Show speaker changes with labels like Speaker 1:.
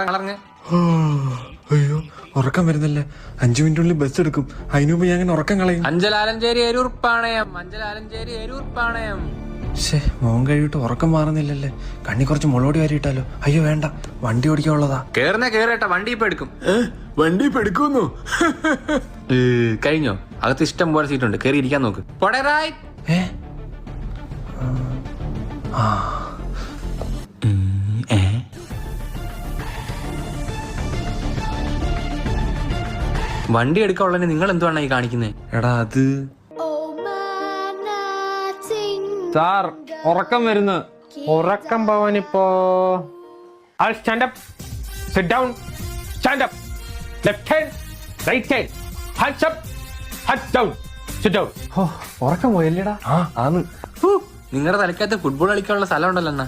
Speaker 1: കളറങ്ങ്.
Speaker 2: അയ്യോ ഉറക്കം വരുന്നല്ലേ. 5 മിനിറ്റിനുള്ളിൽ ബസ് എടുക്കും. അതിനു മുമ്പ് ഞാൻ അങ്ങനെ ഉറക്കം കളയും.
Speaker 1: അഞ്ചലാലഞ്ചേരി എരൂർപ്പാണയം, അഞ്ചലാലഞ്ചേരി എരൂർപ്പാണയം.
Speaker 2: ശേ, മോൻ കഴിവിട്ട് ഉറക്കം മാറുന്നില്ലല്ലേ. കണ്ണി കുറച്ച് മുളോടി വാരിയിട്ടാലോ? അയ്യോ വേണ്ട, വണ്ടി ഓടിക്കാനുള്ളതാ.
Speaker 1: കേറേട്ടാ, വണ്ടി ഇപ്പൊ എടുക്കും.
Speaker 2: വണ്ടി ഇപ്പൊ എടുക്കുന്നു.
Speaker 1: കഴിഞ്ഞോ? അകത്ത് ഇഷ്ടം പോലെ സീറ്റ് ഉണ്ട്, കേറി ഇരിക്കാൻ നോക്ക്. വണ്ടി എടുക്കാനുള്ളതിന് നിങ്ങൾ എന്തുവാണ് ഈ കാണിക്കുന്നത്?
Speaker 2: എടാ അത്
Speaker 3: സാർ ഉറക്കം വരുന്നു. ഉറക്കം പോവാനിപ്പോ stand up, sit down, stand up, left hand, right hand, hands up, hand down, sit down.
Speaker 2: ഉറക്കം പോയല്ലേടാ.
Speaker 1: നിങ്ങളുടെ തലക്കകത്ത് ഫുട്ബോൾ കളിക്കാനുള്ള സ്ഥലം ഉണ്ടല്ലോ എന്നാ.